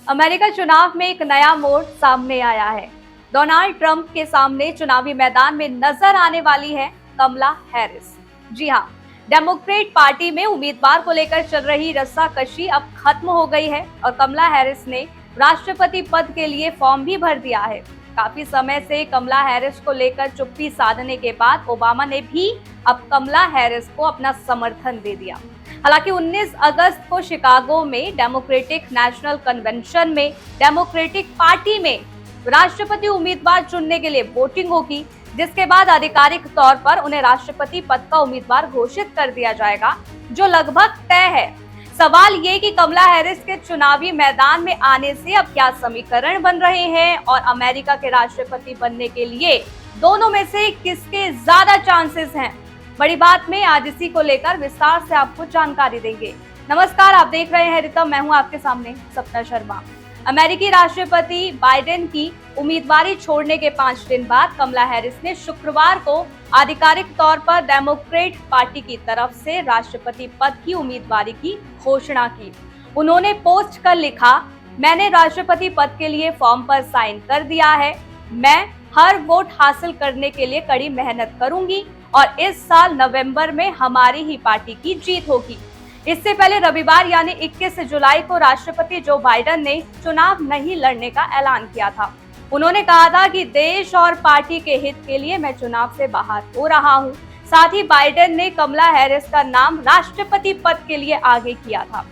America चुनाव में एक नया मोड़ सामने आया है। डोनाल्ड ट्रंप के सामने चुनावी मैदान में नजर आने वाली है कमला हैरिस। जी हाँ, डेमोक्रेट पार्टी में उम्मीदवार को लेकर चल रही रस्साकशी अब खत्म हो गई है और कमला हैरिस ने राष्ट्रपति पद के लिए फॉर्म भी भर दिया है। काफी समय से कमला हैरिस को लेकर चुप्पी साधने के बाद ओबामा ने भी अब कमला हैरिस को अपना समर्थन दे दिया। हालांकि 19 अगस्त को शिकागो में डेमोक्रेटिक नेशनल कन्वेंशन में डेमोक्रेटिक पार्टी में राष्ट्रपति उम्मीदवार चुनने के लिए वोटिंग होगी, जिसके बाद आधिकारिक तौर पर उन्हें राष्ट्रपति पद का उम्मीदवार घोषित कर दिया जाएगा, जो लगभग तय है। सवाल ये कि कमला हैरिस के चुनावी मैदान में आने से अब क्या समीकरण बन रहे हैं और अमेरिका के राष्ट्रपति बनने के लिए दोनों में से किसके ज्यादा चांसेस हैं। बड़ी बात में आज इसी को लेकर विस्तार से आपको जानकारी देंगे। नमस्कार, आप देख रहे हैं रितम, मैं हूं आपके सामने सपना शर्मा। अमेरिकी राष्ट्रपति बाइडेन की उम्मीदवारी छोड़ने के 5 दिन बाद कमला हैरिस ने शुक्रवार को आधिकारिक तौर पर डेमोक्रेट पार्टी की तरफ से राष्ट्रपति पद की उम्मीदवारी की घोषणा की। उन्होंने पोस्ट कर लिखा, मैंने राष्ट्रपति पद के लिए फॉर्म पर साइन कर दिया है। मैं हर वोट हासिल करने के लिए कड़ी मेहनत करूंगी और इस साल नवंबर में हमारी ही पार्टी की जीत होगी। इससे पहले रविवार यानी 21 जुलाई को राष्ट्रपति जो बाइडेन ने चुनाव नहीं लड़ने का ऐलान किया था। उन्होंने कहा था कि देश और पार्टी के हित के लिए मैं चुनाव से बाहर हो रहा हूं। साथ ही बाइडेन ने कमला हैरिस का नाम राष्ट्रपति पद के लिए आगे किया था।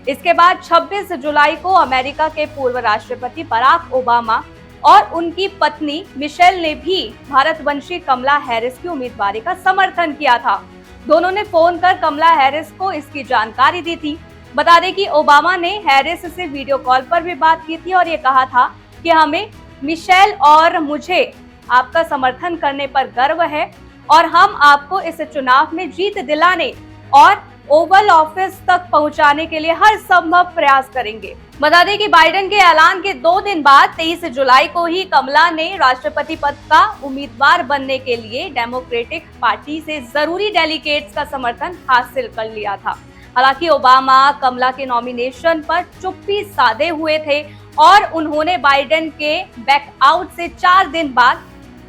इसके बाद 26 जुलाई को अमेरिका के पूर्व राष्ट्रपति बराक ओबामा और उनकी पत्नी मिशेल ने भी भारतवंशी कमला हैरिस की उम्मीदवारी का समर्थन किया था। दोनों ने फोन कर कमला हैरिस को इसकी जानकारी दी थी। बता दें कि ओबामा ने हैरिस से वीडियो कॉल पर भी बात की थी और ये कहा था कि हमें मिशेल और मुझे आपका समर्थन करने पर गर्व है और हम आपको इस चुनाव में जीत दिलाने और ओवल ऑफिस तक पहुंचाने के लिए हर संभव प्रयास करेंगे। बता दें कि बाइडेन के ऐलान के 2 दिन बाद 23 जुलाई को ही कमला ने राष्ट्रपति पद का उम्मीदवार बनने के लिए डेमोक्रेटिक पार्टी से जरूरी डेलीगेट्स का समर्थन हासिल कर लिया था। हालांकि ओबामा कमला के नॉमिनेशन पर चुप्पी साधे हुए थे और उन्होंने बाइडेन के बैकआउट से 4 दिन बाद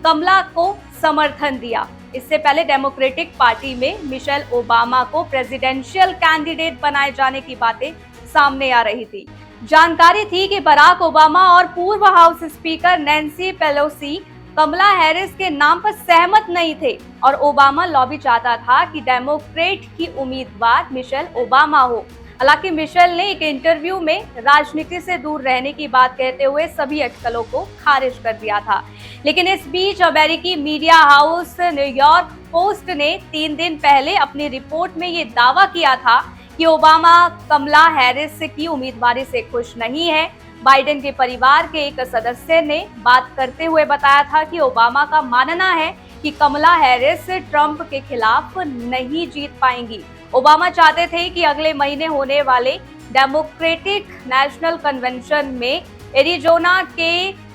कमला को समर्थन दिया। इससे पहले डेमोक्रेटिक पार्टी में मिशेल ओबामा को प्रेसिडेंशियल कैंडिडेट बनाए जाने की बातें सामने आ रही थी। जानकारी थी कि बराक ओबामा और पूर्व हाउस स्पीकर नैन्सी पेलोसी कमला हैरिस के नाम पर सहमत नहीं थे और ओबामा लॉबी चाहता था कि डेमोक्रेट की उम्मीदवार मिशेल ओबामा हो। हालांकि मिशेल ने एक इंटरव्यू में राजनीति से दूर रहने की बात कहते हुए सभी अटकलों को खारिज कर दिया था। लेकिन इस बीच अमेरिकी मीडिया हाउस न्यूयॉर्क पोस्ट ने 3 दिन पहले अपनी रिपोर्ट में ये दावा किया था कि ओबामा कमला हैरिस की उम्मीदवारी से खुश नहीं है। बाइडेन के परिवार के एक सदस्य ने बात करते हुए बताया था कि ओबामा का मानना है कि कमला हैरिस ट्रंप के खिलाफ नहीं जीत पाएंगी। ओबामा चाहते थे कि अगले महीने होने वाले डेमोक्रेटिक नेशनल कन्वेंशन में एरिजोना के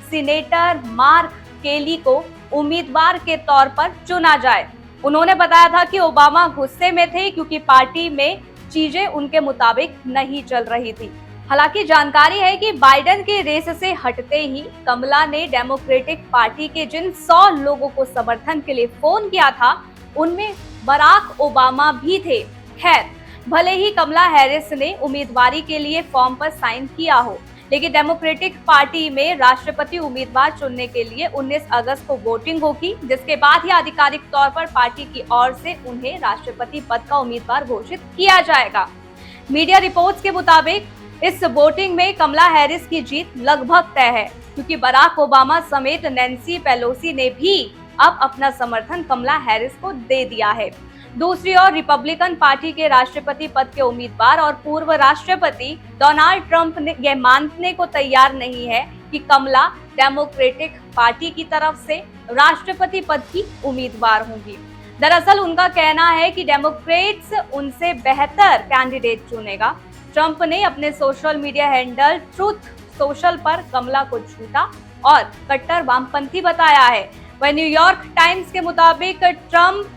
सीनेटर मार्क केली को उम्मीदवार के तौर पर चुना जाए। उन्होंने बताया था कि ओबामा गुस्से में थे क्योंकि पार्टी में चीजें उनके मुताबिक नहीं चल रही थी। हालांकि जानकारी है कि बाइडेन के रेस से हटते ही कमला ने डेमोक्रेटिक पार्टी के जिन 100 लोगों को समर्थन के लिए फोन किया था, उनमें बराक ओबामा भी थे। खैर, भले ही कमला हैरिस ने उम्मीदवारी के लिए फॉर्म पर साइन किया हो, लेकिन डेमोक्रेटिक पार्टी में राष्ट्रपति उम्मीदवार चुनने के लिए 19 अगस्त को वोटिंग होगी, जिसके बाद ही आधिकारिक तौर पर पार्टी की ओर से उन्हें राष्ट्रपति पद का उम्मीदवार घोषित किया जाएगा। मीडिया रिपोर्ट्स के मुताबिक इस वोटिंग में कमला हैरिस की जीत लगभग तय है, क्योंकि बराक ओबामा समेत नैन्सी पेलोसी ने भी अब अपना समर्थन कमला हैरिस को दे दिया है। दूसरी ओर रिपब्लिकन पार्टी के राष्ट्रपति पद के उम्मीदवार और पूर्व राष्ट्रपति डोनाल्ड ट्रंप ने यह मानने को तैयार नहीं है कि कमला डेमोक्रेटिक पार्टी की तरफ से राष्ट्रपति पद की उम्मीदवार होंगी। दरअसल उनका कहना है कि डेमोक्रेट्स उनसे बेहतर कैंडिडेट चुनेगा। ट्रंप ने अपने social media handle truth social पर कमला को झूठा और कट्टर वामपंथी बताया है। वह न्यूयॉर्क टाइम्स के मुताबिक ट्रंप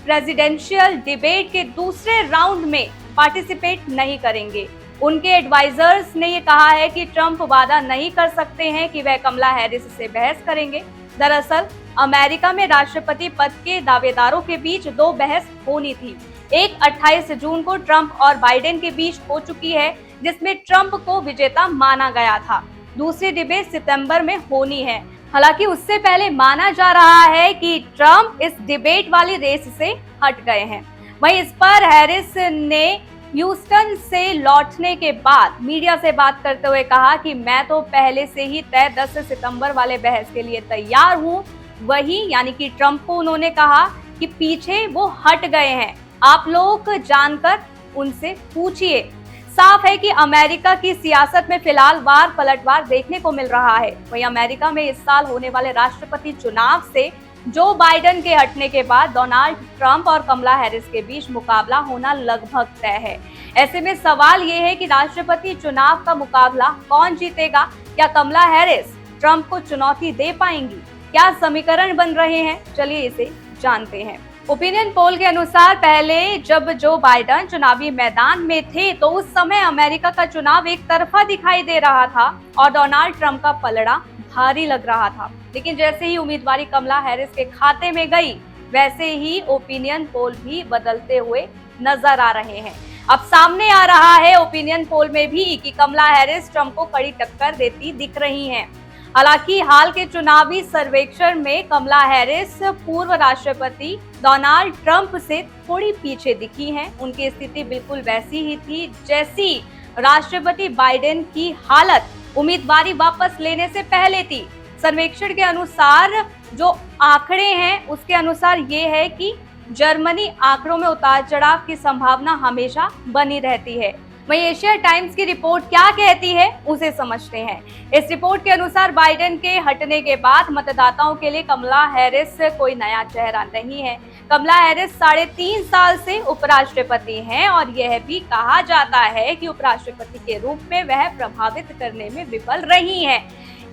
प्रेसिडेंशियल डिबेट के दूसरे राउंड में पार्टिसिपेट नहीं करेंगे। उनके एडवाइजर्स ने ये कहा है कि ट्रंप वादा नहीं कर सकते हैं कि वह कमला हैरिस से बहस करेंगे। दरअसल अमेरिका में राष्ट्रपति पद के दावेदारों के बीच 2 बहस होनी थी। एक 28 जून को ट्रंप और बाइडेन के बीच हो चुकी है, जिसमें ट्रंप को विजेता माना गया था। दूसरी डिबेट सितंबर में होनी है। हालांकि उससे पहले माना जा रहा है कि ट्रंप इस डिबेट वाली रेस से हट गए हैं। वहीं इस पर हैरिस ने ह्यूस्टन से लौटने के बाद मीडिया से बात करते हुए कहा कि मैं तो पहले से ही तय 10 सितंबर वाले बहस के लिए तैयार हूं। वही यानी कि ट्रंप को उन्होंने कहा कि पीछे वो हट गए हैं, आप लोग जानकर उनसे पूछिए। साफ है कि अमेरिका की सियासत में फिलहाल वार पलटवार देखने को मिल रहा है। वहीं अमेरिका में इस साल होने वाले राष्ट्रपति चुनाव से जो बाइडेन के हटने के बाद डोनाल्ड ट्रंप और कमला हैरिस के बीच मुकाबला होना लगभग तय है। ऐसे में सवाल ये है कि राष्ट्रपति चुनाव का मुकाबला कौन जीतेगा? क्या कमला हैरिस ट्रंप को चुनौती दे पाएंगी? क्या समीकरण बन रहे हैं? चलिए इसे जानते हैं। ओपिनियन पोल के अनुसार पहले जब जो बाइडेन चुनावी मैदान में थे तो उस समय अमेरिका का चुनाव एक तरफा दिखाई दे रहा था और डोनाल्ड ट्रंप का पलड़ा भारी लग रहा था। लेकिन जैसे ही उम्मीदवारी कमला हैरिस के खाते में गई, वैसे ही ओपिनियन पोल भी बदलते हुए नजर आ रहे हैं। अब सामने आ रहा है ओपिनियन पोल में भी कि कमला हैरिस ट्रंप को कड़ी टक्कर देती दिख रही हैं। हालांकि हाल के चुनावी सर्वेक्षण में कमला हैरिस पूर्व राष्ट्रपति डोनाल्ड ट्रंप से थोड़ी पीछे दिखी हैं। उनकी स्थिति बिल्कुल वैसी ही थी जैसी राष्ट्रपति बाइडेन की हालत उम्मीदवारी वापस लेने से पहले थी। सर्वेक्षण के अनुसार जो आंकड़े हैं उसके अनुसार ये है कि जर्मनी आंकड़ों में उतार चढ़ाव की संभावना हमेशा बनी रहती है। वहीं एशिया टाइम्स की रिपोर्ट क्या कहती है उसे समझते हैं। इस रिपोर्ट के अनुसार बाइडेन के हटने के बाद मतदाताओं के लिए कमला हैरिस कोई नया चेहरा नहीं है। कमला हैरिस 3.5 साल से उपराष्ट्रपति हैं और यह भी कहा जाता है कि उपराष्ट्रपति के रूप में वह प्रभावित करने में विफल रही हैं।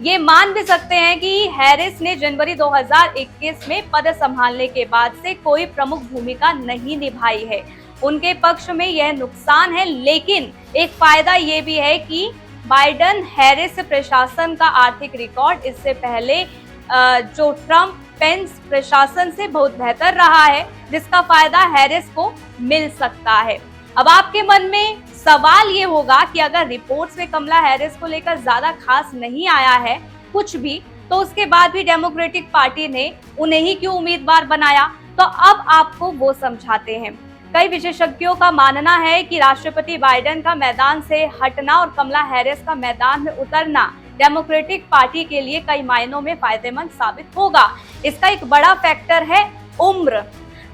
ये मान भी सकते हैं कि हैरिस ने जनवरी 2021 में पद संभालने के बाद से कोई प्रमुख भूमिका नहीं निभाई है। उनके पक्ष में यह नुकसान है, लेकिन एक फायदा ये भी है कि बाइडेन हैरिस प्रशासन का आर्थिक रिकॉर्ड इससे पहले जो ट्रंप पेंस प्रशासन से बहुत बेहतर रहा है, जिसका फायदा हैरिस को मिल सकता है। अब आपके मन में सवाल ये होगा कि अगर रिपोर्ट्स में कमला हैरिस को लेकर ज्यादा खास नहीं आया है कुछ भी, तो उसके बाद भी डेमोक्रेटिक पार्टी ने उन्हें ही क्यों उम्मीदवार बनाया? तो अब आपको वो समझाते हैं। कई विशेषज्ञों का मानना है कि राष्ट्रपति बाइडेन का मैदान से हटना और कमला हैरिस का मैदान में उतरना डेमोक्रेटिक पार्टी के लिए कई मायनों में फायदेमंद साबित होगा। इसका एक बड़ा फैक्टर है उम्र।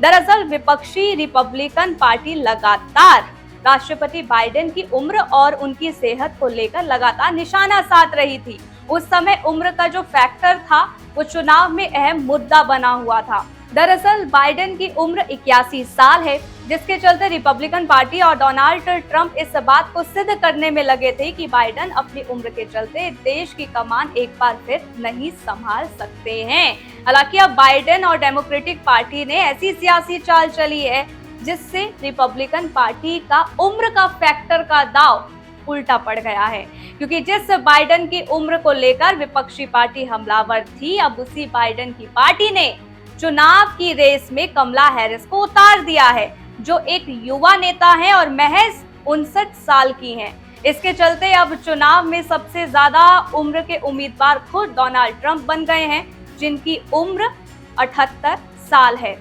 दरअसल विपक्षी रिपब्लिकन पार्टी लगातार राष्ट्रपति बाइडेन की उम्र और उनकी सेहत को लेकर लगातार निशाना साध रही थी। उस समय उम्र का जो फैक्टर था वो चुनाव में अहम मुद्दा बना हुआ था। दरअसल बाइडेन की उम्र 81 साल है, जिसके चलते रिपब्लिकन पार्टी और डोनाल्ड ट्रंप इस बात को सिद्ध करने में लगे थे कि बाइडेन अपनी उम्र के चलते देश की कमान एक बार फिर नहीं संभाल सकते हैं। हालांकि अब बाइडेन और डेमोक्रेटिक पार्टी ने ऐसी सियासी चाल चली है जिससे रिपब्लिकन पार्टी का उम्र का फैक्टर का दाव उल्टा पड़ गया है, क्योंकि जिस बाइडेन की उम्र को लेकर विपक्षी पार्टी हमलावर थी, अब उसी बाइडेन की पार्टी ने चुनाव की रेस में कमला हैरिस को उतार दिया है, जो एक युवा नेता हैं और महज 59 साल की हैं। इसके चलते अब चुनाव में सबसे ज्यादा उम्र के उम्मीदवार खुद डोनाल्ड ट्रंप बन गए हैं, जिनकी उम्र 78 साल है।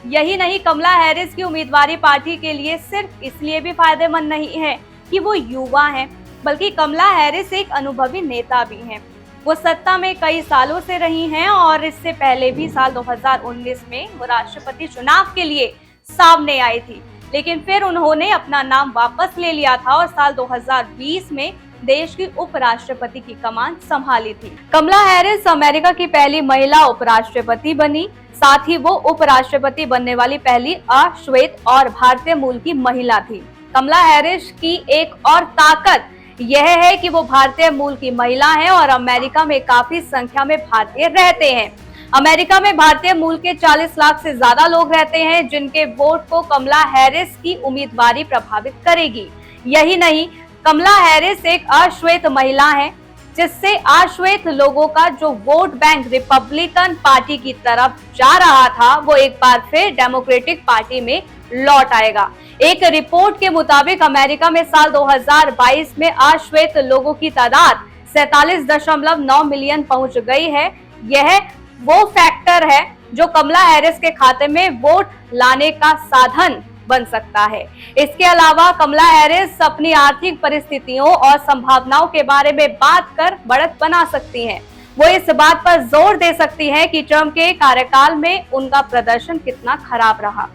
यही नहीं, कमला हैरिस की उम्मीदवारी पार्टी के लिए सिर्फ इसलिए भी फायदेमंद नहीं है कि वो युवा हैं, बल्कि कमला हैरिस एक अनुभवी नेता भी हैं। वो सत्ता में कई सालों से रही हैं और इससे पहले भी साल 2019 में वो राष्ट्रपति चुनाव के लिए सामने आई थी, लेकिन फिर उन्होंने अपना नाम वापस ले लिया था और साल 2020 में देश की उपराष्ट्रपति की कमान संभाली थी। कमला हैरिस अमेरिका की पहली महिला उपराष्ट्रपति बनी, साथ ही वो उपराष्ट्रपति बनने वाली पहली अश्वेत और भारतीय मूल की महिला थी। कमला हैरिस की एक और ताकत यह है कि वो भारतीय मूल की महिला हैं और अमेरिका में काफी संख्या में भारतीय रहते हैं। अमेरिका में भारतीय मूल के 40 लाख से ज्यादा लोग रहते हैं, जिनके वोट को कमला हैरिस की उम्मीदवारी प्रभावित करेगी। यही नहीं, कमला हैरिस एक अश्वेत महिला है, जिससे अश्वेत लोगों का जो वोट बैंक रिपब्लिकन पार्टी की तरफ जा रहा था वो एक बार फिर डेमोक्रेटिक पार्टी में लौट आएगा। एक रिपोर्ट के मुताबिक अमेरिका में साल 2022 में अश्वेत लोगों की तादाद 47.9 मिलियन पहुंच गई है। यह वो फैक्टर है जो कमला हैरिस के खाते में वोट लाने का साधन बन सकता है। इसके अलावा कमला हैरिस अपनी आर्थिक परिस्थितियों और संभावनाओं के बारे में बात कर बढ़त बना सकती हैं। वो इस बात पर जोर दे सकती हैं कि ट्रंप के कार्यकाल में उनका प्रदर्शन कितना खराब रहा।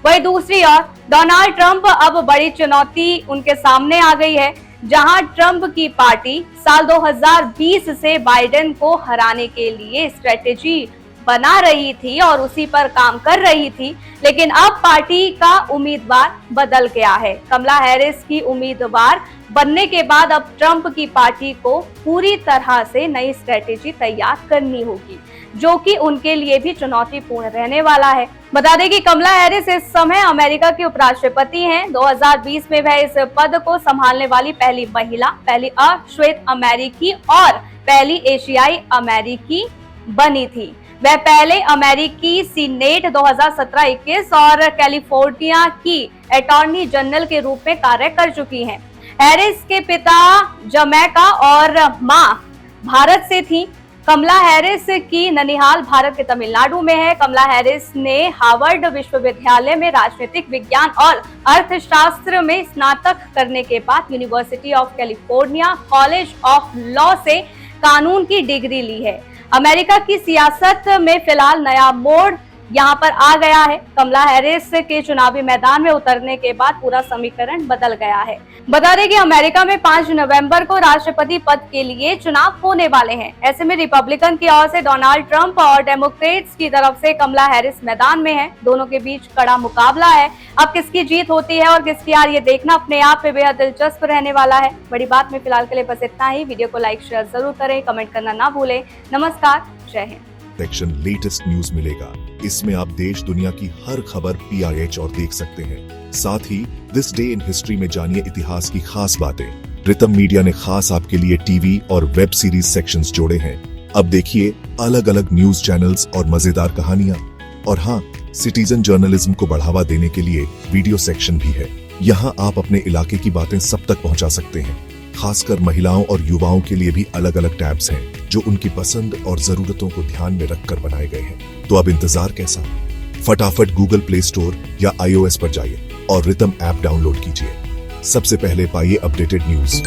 वहीं दूसरी ओर डोनाल्ड ट्रंप अब बड़ी चुनौती उनके सामने आ गई है, जहां ट्रंप की पार्टी साल 2020 से बाइडेन को हराने के लिए स्ट्रेटेजी बना रही थी और उसी पर काम कर रही थी, लेकिन अब पार्टी का उम्मीदवार बदल गया है। कमला हैरिस की उम्मीदवार बनने के बाद अब ट्रंप की पार्टी को पूरी तरह से नई स्ट्रेटेजी तैयार करनी होगी, जो कि उनके लिए भी चुनौतीपूर्ण रहने वाला है। बता दें कि कमला हैरिस इस समय अमेरिका की उपराष्ट्रपति हैं। 2020 में वह इस पद को संभालने वाली पहली महिला, पहली अश्वेत अमेरिकी और पहली एशियाई अमेरिकी बनी थी। वह पहले अमेरिकी सीनेट 2017-21 और कैलिफोर्निया की अटॉर्नी जनरल के रूप में कार्य कर चुकी हैं। हैरिस के पिता जमैका और मां भारत से थी। कमला हैरिस की ननिहाल भारत के तमिलनाडु में है। कमला हैरिस ने हार्वर्ड विश्वविद्यालय में राजनीतिक विज्ञान और अर्थशास्त्र में स्नातक करने के बाद university of California college of law से कानून की डिग्री ली है। अमेरिका की सियासत में फिलहाल नया मोड़ यहाँ पर आ गया है। कमला हैरिस के चुनावी मैदान में उतरने के बाद पूरा समीकरण बदल गया है। बता दें कि अमेरिका में 5 नवंबर को राष्ट्रपति पद के लिए चुनाव होने वाले हैं। ऐसे में रिपब्लिकन की ओर से डोनाल्ड ट्रंप और डेमोक्रेट्स की तरफ से कमला हैरिस मैदान में है। दोनों के बीच कड़ा मुकाबला है। अब किसकी जीत होती है और किसकी हार, ये देखना अपने आप में बेहद दिलचस्प रहने वाला है। बड़ी बात में फिलहाल के लिए बस इतना ही। वीडियो को लाइक शेयर जरूर करें, कमेंट करना ना भूलें। नमस्कार, जय हिंद। सेक्शन लेटेस्ट न्यूज मिलेगा। इसमें आप देश दुनिया की हर खबर PIH और देख सकते हैं। साथ ही दिस डे इन हिस्ट्री में जानिए इतिहास की खास बातें। रितम मीडिया ने खास आपके लिए टीवी और वेब सीरीज सेक्शंस जोड़े हैं। अब देखिए अलग अलग न्यूज चैनल्स और मजेदार कहानियां। और हाँ, सिटीजन जर्नलिज्म को बढ़ावा देने के लिए वीडियो सेक्शन भी है। यहाँ आप अपने इलाके की बातें सब तक पहुँचा सकते हैं। खासकर महिलाओं और युवाओं के लिए भी अलग अलग टैब्स हैं, जो उनकी पसंद और जरूरतों को ध्यान में रखकर बनाए गए हैं। तो अब इंतजार कैसा? फटाफट गूगल प्ले स्टोर या iOS पर जाइए और रितम ऐप डाउनलोड कीजिए। सबसे पहले पाइए अपडेटेड न्यूज।